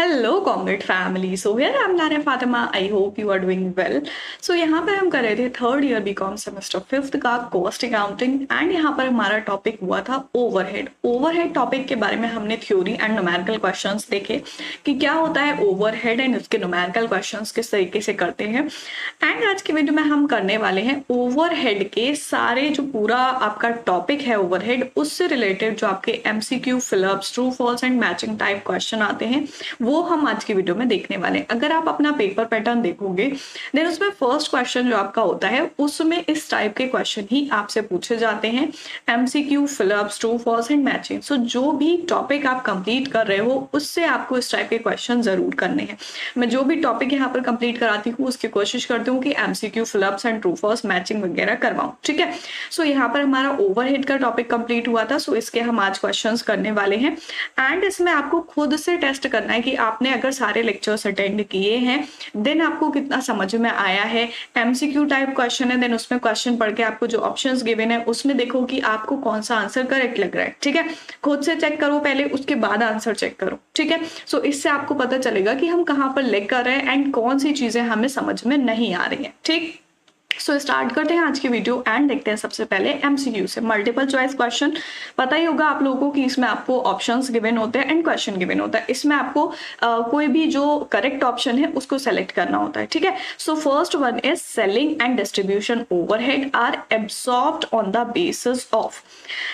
Hello comrade family. So here I am Nare Fatima. I hope you are doing well. So यहाँ पर हम कर रहे थे third year BCom semester fifth का कॉस्ट अकाउंटिंग एंड यहाँ पर हमारा टॉपिक हुआ था ओवरहेड। ओवरहेड टॉपिक के बारे में हमने थ्योरी एंड न्यूमेरिकल क्वेश्चंस देखे कि क्या होता है ओवरहेड एंड उसके न्यूमेरिकल क्वेश्चंस किस तरीके से करते हैं। एंड आज की वीडियो में हम करने वाले हैं ओवरहेड के सारे जो पूरा आपका टॉपिक है ओवरहेड उससे रिलेटेड जो आपके MCQ fill ups true false and matching type question आते हैं वो हम आज की वीडियो में देखने वाले हैं। अगर आप अपना पेपर पैटर्न देखोगे देन उसमें फर्स्ट क्वेश्चन जो आपका होता है उसमें इस टाइप के क्वेश्चन ही आपसे पूछे जाते हैं, MCQ fill ups true false and matching. So जो भी टॉपिक आप कंप्लीट कर रहे हो उससे आपको इस टाइप के क्वेश्चन जरूर करने हैं। मैं जो भी टॉपिक यहाँ पर कंप्लीट कराती हूँ उसकी कोशिश करती हूँ कि MCQ fill ups and true false matching वगैरह करवाऊं, ठीक है। सो यहाँ पर हमारा ओवरहेड का टॉपिक कंप्लीट हुआ था। सो इसके हम आज क्वेश्चन करने वाले हैं एंड इसमें आपको खुद से टेस्ट करना है कि आपने अगर सारे लेक्चर्स अटेंड किए हैं देन आपको कितना समझ में आया है। एमसीक्यू टाइप क्वेश्चन है देन उसमें क्वेश्चन पढ़ के आपको जो ऑप्शंस गिवन है उसमें देखो कि आपको कौन सा आंसर करेक्ट लग रहा है, ठीक है। खुद से चेक करो पहले, उसके बाद आंसर चेक करो, ठीक है। सो इससे आपको पता चलेगा कि हम कहाँ पर लैग कर रहे हैं एंड कौन सी चीजें हमें समझ में नहीं आ रही है, ठीक। सो स्टार्ट करते हैं आज की वीडियो एंड देखते हैं सबसे पहले एमसीक्यू से मल्टीपल चॉइस क्वेश्चन। पता ही होगा आप लोगों को कि इसमें आपको ऑप्शंस गिवन होते हैं एंड क्वेश्चन गिवन होता है। इसमें आपको कोई भी जो करेक्ट ऑप्शन है उसको सेलेक्ट करना होता है, ठीक है। So first one is selling and distribution overhead are absorbed on the basis of.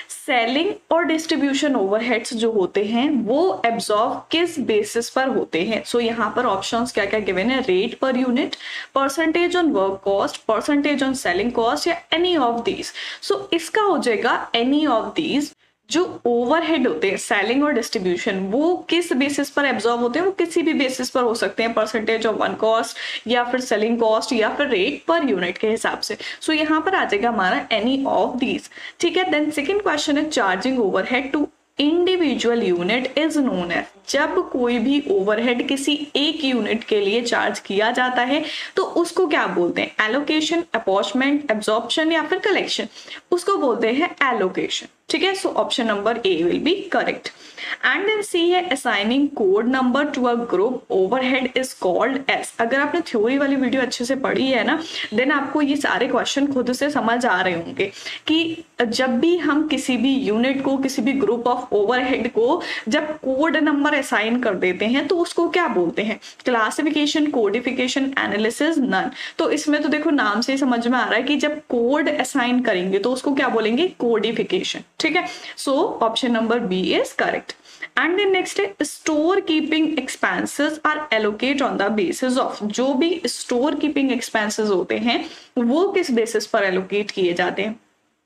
Selling और डिस्ट्रीब्यूशन ओवरहेड्स जो होते हैं वो एब्जॉर्ब किस बेसिस पर होते हैं। सो यहाँ पर ऑप्शंस क्या क्या गिवन है, rate per unit, percentage on work cost, percentage on selling cost या एनी ऑफ दीज। सो इसका हो जाएगा एनी ऑफ दीज। जो ओवरहेड होते हैं सेलिंग और डिस्ट्रीब्यूशन वो किस बेसिस पर एब्जॉर्ब होते हैं, वो किसी भी बेसिस पर हो सकते हैं, परसेंटेज ऑफ वन कॉस्ट या फिर सेलिंग कॉस्ट या फिर रेट पर यूनिट के हिसाब से। सो यहाँ पर आ जाएगा हमारा एनी ऑफ दीज, ठीक है। देन सेकेंड क्वेश्चन है charging overhead to individual unit is known as. जब कोई भी ओवरहेड किसी एक यूनिट के लिए चार्ज किया जाता है तो उसको क्या बोलते हैं, एलोकेशन, अपॉर्चमेंट, एब्जॉर्प्शन या फिर कलेक्शन। उसको बोलते हैं एलोकेशन, ठीक है। So option number A will be correct. And then C है assigning code number to a group overhead is called as. अगर आपने थ्योरी वाली वीडियो अच्छे से पढ़ी है ना देन आपको ये सारे क्वेश्चन खुद से समझ आ रहे होंगे कि जब भी हम किसी भी यूनिट को किसी भी ग्रुप ऑफ ओवरहेड को जब कोड नंबर असाइन कर देते हैं तो उसको क्या बोलते हैं, क्लासिफिकेशन, कोडिफिकेशन, एनालिसिस, नन। तो इसमें तो देखो नाम से समझ में आ रहा है कि जब कोड असाइन करेंगे तो उसको क्या बोलेंगे, कोडिफिकेशन, ठीक है। So option number B is correct. And then next है store keeping expenses are allocate on the basis of. जो भी स्टोर कीपिंग एक्सपेंसेस होते हैं वो किस बेसिस पर एलोकेट किए जाते हैं,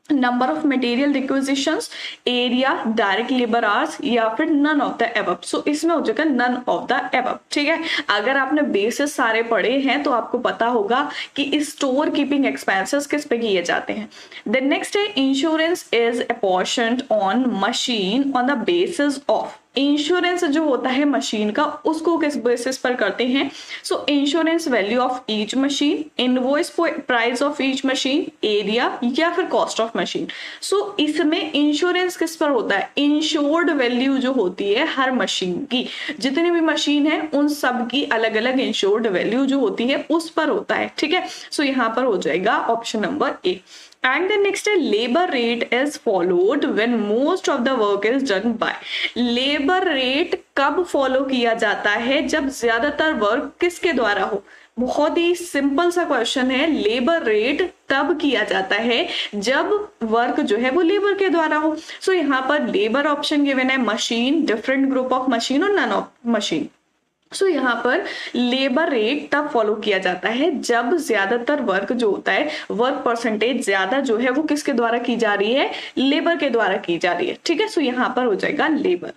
number of material requisitions, area, direct labour hours या फिर none of the above. So इसमें हो जाएगा नन ऑफ द एबव, ठीक है। अगर आपने बेसिस सारे पढ़े हैं तो आपको पता होगा कि स्टोर कीपिंग एक्सपेंसेस किस पे किए जाते हैं। देन नेक्स्ट है insurance is apportioned on machine on the basis of. Insurance जो होता है मशीन का उसको किस बेसिस पर करते हैं, सो insurance value of each machine, invoice price of each machine, area या फिर कॉस्ट ऑफ मशीन। सो इसमें इंश्योरेंस किस पर होता है, इंश्योर्ड वैल्यू जो होती है हर मशीन की, जितनी भी मशीन है उन सब की अलग अलग इंश्योर्ड वैल्यू जो होती है उस पर होता है, ठीक है। सो यहाँ पर हो जाएगा option number A. And then next है labour rate is followed when most of the work is done by. Labour rate कब फॉलो किया जाता है, जब ज्यादातर वर्क किसके द्वारा हो। बहुत ही सिंपल सा क्वेश्चन है, लेबर रेट तब किया जाता है जब वर्क जो है वो लेबर के द्वारा हो। सो यहाँ पर लेबर ऑप्शन गिवन है, machine, different group of machine और नन ऑफ मशीन। सो यहाँ पर लेबर रेट तब फॉलो किया जाता है जब ज्यादातर वर्क जो होता है, वर्क परसेंटेज ज्यादा जो है वो किसके द्वारा की जा रही है, लेबर के द्वारा की जा रही है, ठीक है। सो यहाँ पर हो जाएगा लेबर।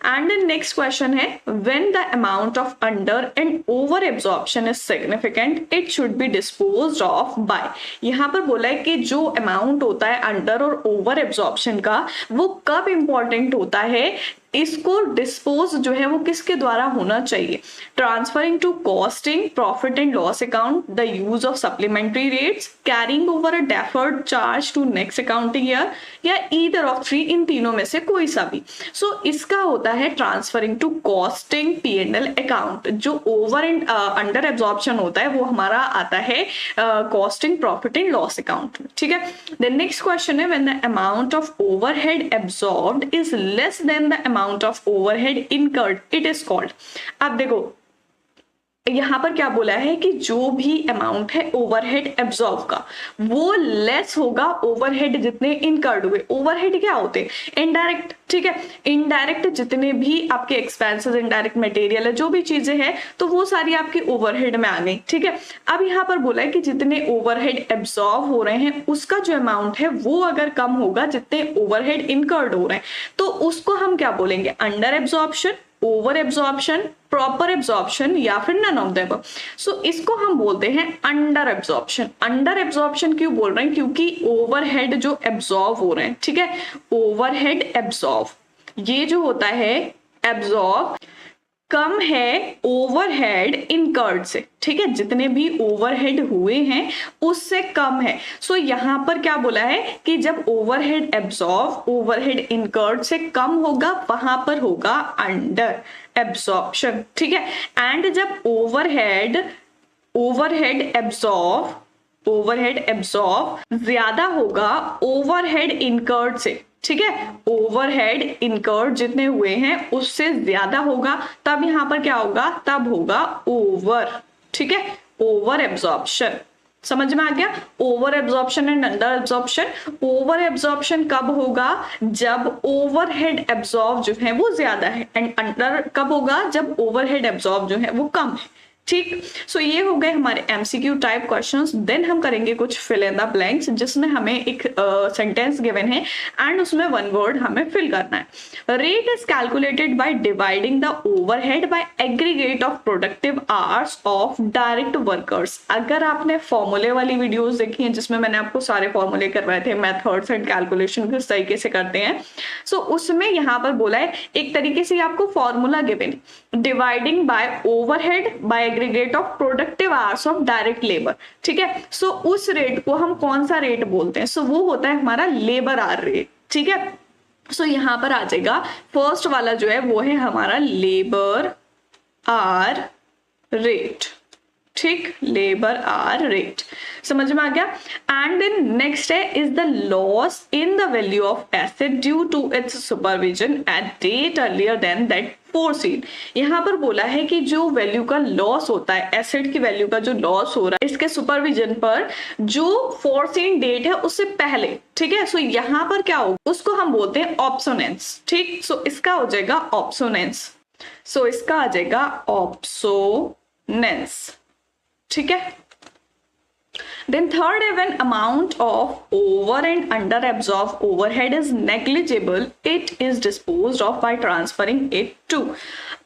एंड नेक्स्ट क्वेश्चन है when the amount of under and over absorption is significant it should be disposed of by. यहाँ पर बोला है कि जो अमाउंट होता है अंडर और ओवर एब्जॉर्प्शन का वो कब इंपॉर्टेंट होता है, इसको डिस्पोज जो है वो किसके द्वारा होना चाहिए? Transferring to costing, profit and loss account, the use of supplementary rates, carrying over a deferred charge to next accounting year, या ईदर ऑफ थ्री, इन तीनों में से कोई सा भी। सो इसका होता है transferring to costing P&L account. जो ओवर एंड अंडर एब्जॉर्प्शन होता है वो हमारा आता है costing, profit and loss account में, ठीक है। द नेक्स्ट क्वेश्चन है when the amount of overhead absorbed is less than the amount of overhead incurred, it is called. अब देखो यहाँ पर क्या बोला है कि जो भी अमाउंट है ओवरहेड एब्जॉर्ब का वो लेस होगा ओवरहेड जितने इनकर्ड हुए। ओवरहेड क्या होते हैं? इनडायरेक्ट, ठीक है। इनडायरेक्ट जितने भी आपके एक्सपेंसेस, इनडायरेक्ट मटेरियल है, जो भी चीजें हैं, तो वो सारी आपकी ओवरहेड में आ गई, ठीक है। अब यहाँ पर बोला है कि जितने ओवरहेड एब्जॉर्ब हो रहे हैं उसका जो अमाउंट है वो अगर कम होगा जितने ओवरहेड इनकर्ड हो रहे हैं, तो उसको हम क्या बोलेंगे? Under absorption, over absorption, proper absorption, या फिर नन ऑफ द अबव। सो इसको हम बोलते हैं अंडर एब्जॉर्प्शन। अंडर एब्जॉर्प्शन क्यों बोल रहे हैं? क्योंकि ओवरहेड जो एब्जॉर्ब हो रहे हैं, ठीक है, ओवरहेड एब्जॉर्ब, ये जो होता है एब्जॉर्ब कम है ओवरहेड इनकर्ड से, ठीक है। जितने भी ओवरहेड हुए हैं उससे कम है। सो यहाँ पर क्या बोला है कि जब ओवरहेड एब्जॉर्ब ओवरहेड इनकर्ड से कम होगा वहां पर होगा अंडर एब्जॉर्प्शन, ठीक है। एंड जब ओवरहेड एब्जॉर्ब ज्यादा होगा ओवरहेड इनकर्ड से, ठीक है, ओवरहेड इनकर्ड जितने हुए हैं उससे ज्यादा होगा, तब यहां पर क्या होगा? तब होगा ओवर, ठीक है, ओवर एब्जॉर्प्शन। समझ में आ गया? Over absorption and under absorption. Over absorption कब होगा? जब ओवरहेड एब्जॉर्ब जो है वो ज्यादा है, एंड अंडर कब होगा? जब ओवरहेड एब्जॉर्ब जो है वो कम है, ठीक। सो ये हो गए हमारे एमसीक्यू टाइप क्वेश्चंस। देन हम करेंगे कुछ फिल इन द ब्लैंक्स, जिसमें हमें एक सेंटेंस गिवन है एंड उसमें वन वर्ड हमें फिल करना है। Rate is calculated by dividing the overhead by aggregate of productive hours of direct workers. अगर आपने फॉर्मूले वाली वीडियोस देखी हैं जिसमें मैंने आपको सारे फॉर्मूले करवाए थे, मेथड्स एंड कैलकुलेशन किस तरीके से करते हैं, सो उसमें यहाँ पर बोला है एक तरीके से आपको formula given, dividing by overhead by aggregate of productive hours of direct labour, ठीक है। सो उस रेट को हम कौन सा रेट बोलते हैं? सो वो होता है हमारा लेबर आवर रेट, ठीक है। सो यहां पर आ जाएगा फर्स्ट वाला जो है वो है हमारा लेबर आवर रेट, ठीक, लेबर आवर रेट। समझ में आ गया? एंड देन नेक्स्ट है is the loss in the value of asset due to its supervision at date earlier than that foreseen. यहाँ पर बोला है कि जो वैल्यू का लॉस होता है, एसेट की वैल्यू का जो लॉस हो रहा है इसके सुपरविजन पर जो फोरसीन डेट है उससे पहले, ठीक है। सो यहाँ पर क्या होगा? उसको हम बोलते हैं ऑप्सोनेंस, ठीक। सो इसका हो जाएगा ऑप्सोनेंस, सो इसका आ जाएगा ऑप्सोनेंस, ठीक है। Then third है when amount of over and under absorbed overhead is negligible, it is disposed of by transferring it to।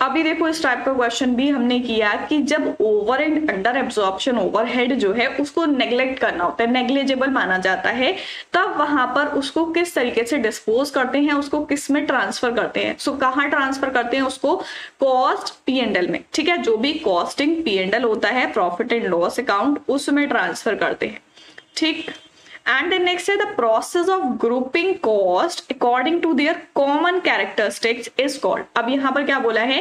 अभी देखो इस टाइप का क्वेश्चन भी हमने किया कि जब over and under absorption overhead जो है उसको नेग्लेक्ट करना होता है, नेग्लिजिबल माना जाता है, तब वहां पर उसको किस तरीके से डिस्पोज करते हैं, उसको किस में ट्रांसफर करते हैं। सो कहाँ ट्रांसफर करते हैं उसको? कॉस्ट P&L में, ठीक है। जो भी कॉस्टिंग P&L होता है, प्रॉफिट एंड लॉस अकाउंट, उसमें ट्रांसफर करते हैं, ठीक। एंड देन नेक्स्ट है the process of grouping cost according to their common characteristics is called. अब यहाँ पर क्या बोला है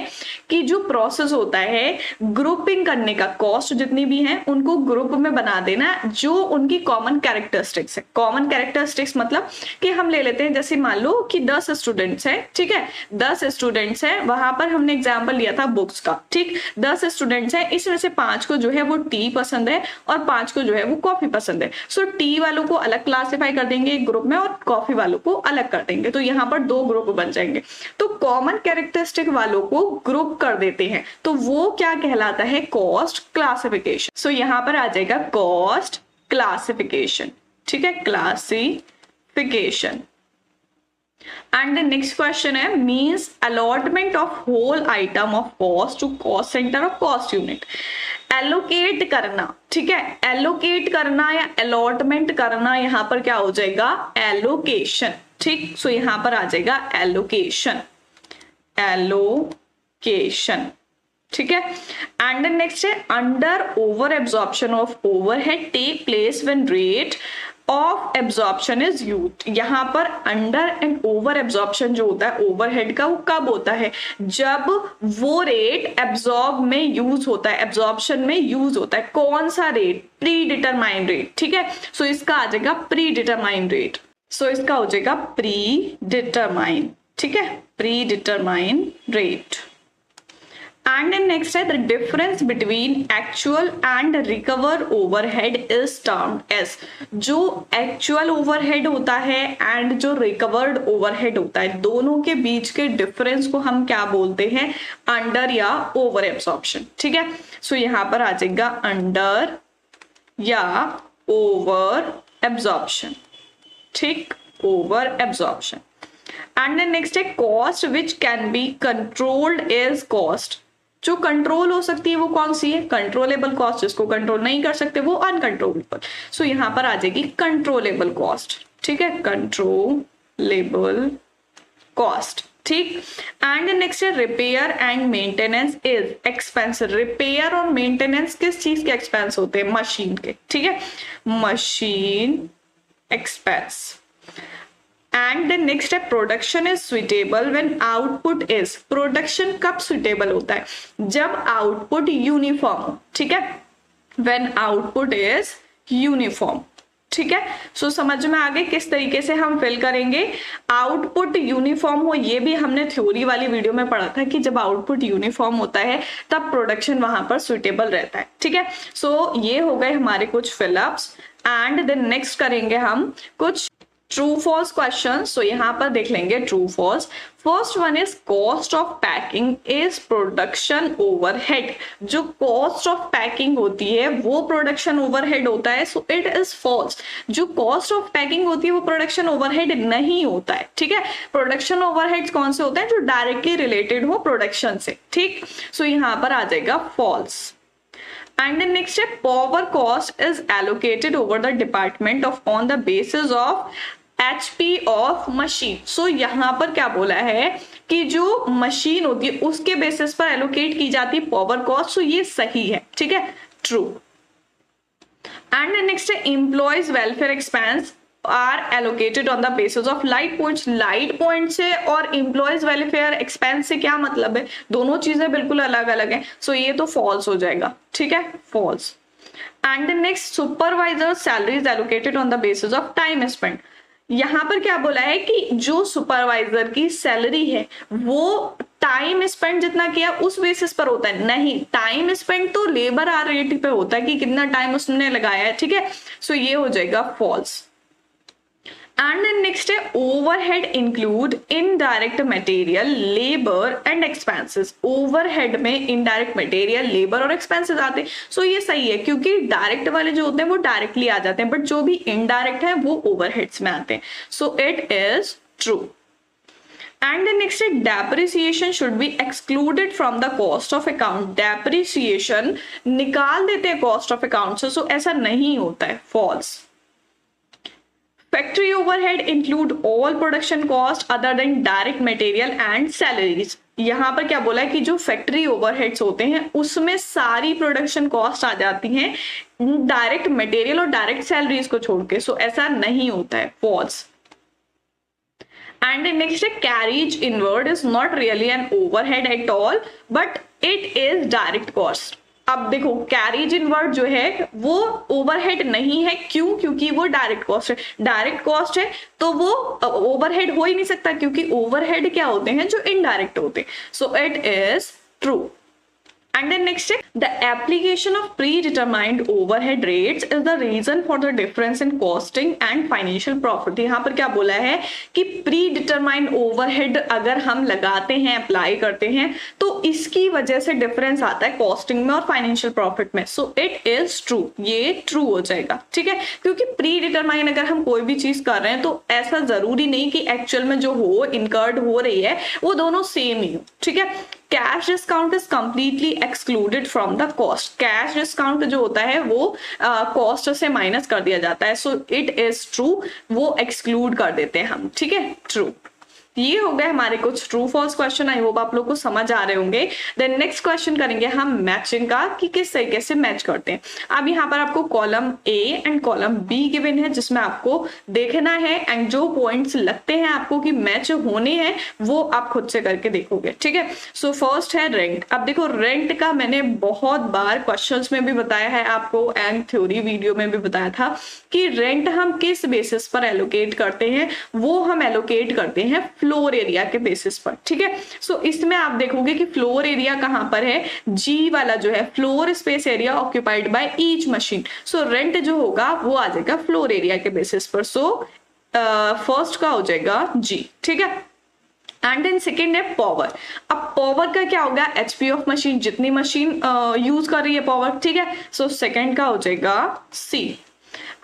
कि जो प्रोसेस होता है ग्रुपिंग करने का, कॉस्ट जितनी भी हैं उनको ग्रुप में बना देना जो उनकी कॉमन कैरेक्टरिस्टिक्स है। कॉमन कैरेक्टरिस्टिक्स मतलब कि हम ले लेते हैं, जैसे मान लो कि 10 स्टूडेंट्स हैं, ठीक है, 10 स्टूडेंट्स हैं, वहां पर हमने एग्जाम्पल लिया था बुक्स का, ठीक। 10 स्टूडेंट्स हैं, इसमें से 5 को जो है वो टी पसंद है और 5 को जो है वो कॉफी पसंद है। सो टी वालों को अलग क्लासिफाई कर देंगे एक ग्रुप में और कॉफी वालों को अलग कर देंगे, तो यहाँ पर 2 ग्रुप बन जाएंगे। तो कॉमन कैरेक्टरिस्टिक वालों को ग्रुप कर देते हैं, तो वो क्या कहलाता है? Cost classification. सो यहाँ पर आ जाएगा कॉस्ट क्लासिफिकेशन, ठीक है, classification. And the next question है means allotment of whole item of cost to cost centre of cost unit. Allocate करना, ठीक है, एलोकेट करना या अलॉटमेंट करना, यहाँ पर क्या हो जाएगा? एलोकेशन, ठीक। सो यहाँ पर आ जाएगा एलोकेशन, एलोकेशन, ठीक है। एंड देन नेक्स्ट है under over absorption of overhead take place when rate of absorption is used. यहाँ पर अंडर एंड ओवर एब्जॉर्प्शन जो होता है ओवरहेड का, वो कब होता है? जब वो रेट एब्जॉर्ब में यूज होता है, एब्जॉर्प्शन में यूज होता है। कौन सा रेट? प्री डिटरमाइंड रेट, ठीक है। सो इसका आ जाएगा प्री डिटरमाइंड रेट, सो इसका हो जाएगा प्री डिटरमाइंड, ठीक है, predetermined rate. And then next है the difference between actual and recover overhead is termed as. जो एक्चुअल ओवरहेड होता है एंड जो रिकवर्ड ओवरहेड होता है, दोनों के बीच के डिफरेंस को हम क्या बोलते हैं? अंडर या ओवर एब्जॉर्प्शन, ठीक है। सो यहां पर आ जाएगा अंडर या ओवर एब्जॉर्प्शन, ठीक, over absorption. And then next है cost which can be controlled is cost. जो कंट्रोल हो सकती है वो कौन सी है? Controllable cost. जिसको कंट्रोल नहीं कर सकते वो अनकंट्रोलेबल। सो यहां पर आ जाएगी कंट्रोलेबल कॉस्ट, ठीक है, कंट्रोलेबल कॉस्ट, ठीक। एंड नेक्स्ट है repair and maintenance is expense. Repair और मेंटेनेंस किस चीज के एक्सपेंस होते हैं? मशीन के, ठीक है, machine expense. And the next है production is suitable when output is. Production कब सुइटेबल होता है? जब आउटपुट यूनिफॉर्म हो, ठीक है, व्हेन आउटपुट इज यूनिफॉर्म, ठीक है। सो समझ में आ गए किस तरीके से हम फिल करेंगे? आउटपुट यूनिफॉर्म हो, ये भी हमने थ्योरी वाली वीडियो में पढ़ा था कि जब आउटपुट यूनिफॉर्म होता है तब प्रोडक्शन वहां पर सुइटेबल रहता है, ठीक है। सो ये हो गए हमारे कुछ फिलअप्स। एंड देन नेक्स्ट करेंगे हम कुछ ट्रू फॉल्स क्वेश्चन। सो यहां पर देख लेंगे true false. First one is cost of packing is production overhead. जो कॉस्ट ऑफ पैकिंग होती है वो प्रोडक्शन ओवरहेड होता है, सो इट इज फॉल्स। जो कॉस्ट ऑफ पैकिंग होती है वो प्रोडक्शन ओवरहेड नहीं होता है, ठीक है। प्रोडक्शन ओवरहेड कौन से होते हैं? जो डायरेक्टली रिलेटेड हो प्रोडक्शन से, ठीक। सो यहां पर आ जाएगा false. And the next step, power cost is allocated over the department of on the basis of HP of machine. So यहाँ पर क्या बोला है कि जो मशीन होती है उसके बेसिस पर एलोकेट की जाती है पावर कॉस्ट। सो ये सही है, ठीक है, ट्रू। एंड नेक्स्ट है employees welfare expense are allocated on the basis of light points. Light point से और एम्प्लॉयज वेलफेयर एक्सपेंस से क्या मतलब है? दोनों चीजें बिल्कुल अलग अलग हैं। सो ये तो फॉल्स हो जाएगा, ठीक है, false. And the next supervisor salary is allocated on the basis of time spend. यहां पर क्या बोला है कि जो सुपरवाइजर की सैलरी है वो टाइम स्पेंड जितना किया उस बेसिस पर होता है? नहीं, टाइम स्पेंड तो लेबर आर रेट पे होता है कि कितना टाइम उसने लगाया है, ठीक है। सो ये हो जाएगा फॉल्स। एंड देन नेक्स्ट है overhead include indirect material, labour and expenses. Overhead में इनडायरेक्ट मटेरियल, लेबर और एक्सपेंसेस आते हैं। सो ये सही है क्योंकि डायरेक्ट वाले जो होते हैं वो डायरेक्टली आ जाते हैं, बट जो भी इनडायरेक्ट है वो ओवरहेड्स में आते हैं। सो it is true. And the next is depreciation should be excluded from the cost of account. Depreciation निकाल देते हैं cost of account से, so ऐसा नहीं होता है, false. Factory overhead include all production cost other than direct material and salaries. यहाँ पर क्या बोला है कि जो फैक्ट्री ओवरहेड्स होते हैं उसमें सारी प्रोडक्शन कॉस्ट आ जाती हैं डायरेक्ट मटेरियल और डायरेक्ट सैलरीज को छोड़ के। सो ऐसा नहीं होता है, false. And the next carriage inward is not really an overhead at all, but it is direct cost. अब देखो कैरिज इनवर्ड जो है वो ओवरहेड नहीं है, क्यों? क्योंकि वो डायरेक्ट कॉस्ट है। डायरेक्ट कॉस्ट है तो वो ओवरहेड हो ही नहीं सकता क्योंकि ओवरहेड क्या होते हैं? जो इनडायरेक्ट होते हैं। सो it is true. And then next, the application of predetermined overhead rates is the reason for the difference in costing and financial profit. यहाँ पर क्या बोला है कि predetermined overhead अगर हम लगाते हैं, अप्लाई करते हैं, तो इसकी वजह से डिफरेंस आता है कॉस्टिंग में और फाइनेंशियल प्रॉफिट में। सो इट इज ट्रू, ये ट्रू हो जाएगा, ठीक है। क्योंकि प्री अगर हम कोई भी चीज कर रहे हैं तो ऐसा जरूरी नहीं कि एक्चुअल में जो हो इनकर्ड हो रही है वो दोनों सेम ही हो, ठीक है। Cash discount is completely excluded from the cost. Cash discount जो होता है वो कॉस्ट से माइनस कर दिया जाता है। सो इट इज ट्रू, वो एक्सक्लूड कर देते हैं हम, ठीक है, ट्रू। ये हो गए हमारे कुछ true false question, I hope आप लोग को समझ आ रहे होंगे। देन नेक्स्ट क्वेश्चन करेंगे हम मैचिंग का, कि किस तरीके से मैच करते हैं। अब यहाँ पर आपको column A and column be given है, जिसमें आपको देखना है एंड जो पॉइंट्स लगते हैं आपको कि मैच होने हैं वो आप खुद से करके देखोगे, ठीक है। सो फर्स्ट है रेंट। अब देखो रेंट का मैंने बहुत बार क्वेश्चंस में भी बताया है आपको एंड थ्योरी वीडियो में भी बताया था कि रेंट हम किस बेसिस पर एलोकेट करते हैं, वो हम एलोकेट करते हैं फ्लोर एरिया के बेसिस पर, ठीक है। सो इसमें आप देखोगे कि फ्लोर एरिया कहां पर है, जी वाला जो है floor space area occupied by each machine. So rent जो होगा वो आ जाएगा फ्लोर एरिया के बेसिस पर। सो फर्स्ट का हो जाएगा जी, ठीक है। एंड देन सेकेंड है पावर। अब पावर का क्या होगा, एचपी ऑफ मशीन, जितनी मशीन यूज कर रही है पावर, ठीक है। सो सेकेंड का हो जाएगा C.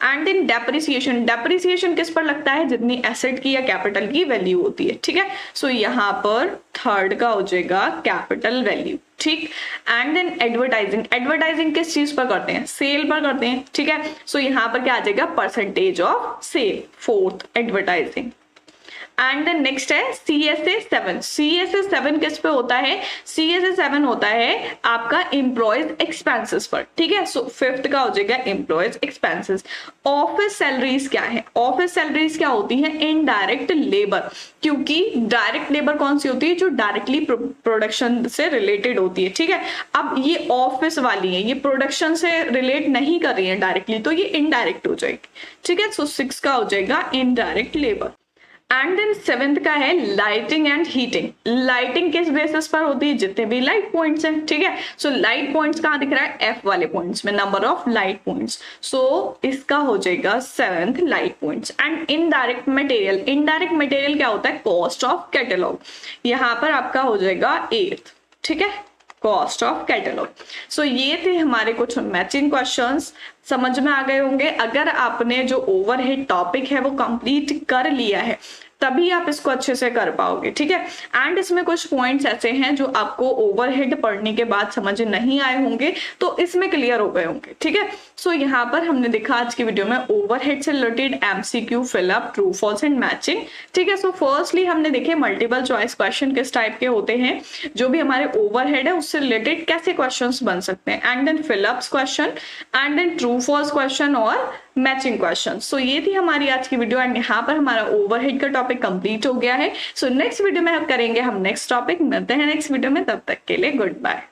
And then depreciation. Depreciation किस पर लगता है, जितनी एसेट की या कैपिटल की वैल्यू होती है, ठीक है। सो यहाँ पर थर्ड का हो जाएगा कैपिटल वैल्यू, ठीक। And then advertising. एडवर्टाइजिंग किस चीज पर करते हैं, सेल पर करते हैं, ठीक है। सो यहाँ पर क्या आ जाएगा, percentage of sale, fourth advertising. And then next है CSA 7। CSA 7 किस पे होता है, CSA 7 होता है आपका एम्प्लॉयज एक्सपेंसेस पर, ठीक है। सो फिफ्थ का हो जाएगा एम्प्लॉयज एक्सपेंसेस। ऑफिस सैलरीज क्या है, ऑफिस सैलरीज क्या होती है, इनडायरेक्ट लेबर, क्योंकि डायरेक्ट लेबर कौन सी होती है, जो डायरेक्टली प्रोडक्शन से रिलेटेड होती है, ठीक है। अब ये ऑफिस वाली है, ये प्रोडक्शन से रिलेट नहीं कर रही है डायरेक्टली, तो ये इनडायरेक्ट हो जाएगी, ठीक है। सो 6 का हो जाएगा indirect labour. And then seventh का है लाइटिंग एंड हीटिंग। लाइटिंग किस बेसिस पर होती है, जितने भी लाइट पॉइंट्स हैं, ठीक है। सो लाइट पॉइंट्स कहाँ दिख रहा है, एफ वाले पॉइंट्स में, नंबर ऑफ लाइट पॉइंट्स। सो इसका हो जाएगा seventh light points. And indirect material. Indirect material क्या होता है, कॉस्ट ऑफ कैटलॉग, यहाँ पर आपका हो जाएगा एट्थ, ठीक है, कॉस्ट ऑफ कैटलॉग। सो ये थे हमारे कुछ मैचिंग क्वेश्चंस, समझ में आ गए होंगे। अगर आपने जो ओवरहेड टॉपिक है वो कंप्लीट कर लिया है तभी आप इसको अच्छे से कर पाओगे, ठीक है। एंड इसमें कुछ पॉइंट्स ऐसे हैं जो आपको ओवरहेड पढ़ने के बाद समझ नहीं आए होंगे, तो इसमें क्लियर हो गए होंगे, ठीक है। सो यहाँ पर हमने देखा आज की वीडियो में ओवरहेड से related MCQ, fill up, true false and matching, ठीक है। सो फर्स्टली हमने देखे मल्टीपल चॉइस क्वेश्चन किस टाइप के होते हैं, जो भी हमारे ओवरहेड है उससे रिलेटेड कैसे क्वेश्चन बन सकते हैं, and then fill ups question, and then true false question और मैचिंग क्वेश्चन। सो ये थी हमारी आज की वीडियो एंड यहाँ पर हमारा ओवरहेड का टॉपिक कंप्लीट हो गया है। सो नेक्स्ट वीडियो में करेंगे हम नेक्स्ट टॉपिक। मिलते हैं नेक्स्ट वीडियो में, तब तक के लिए गुड बाय।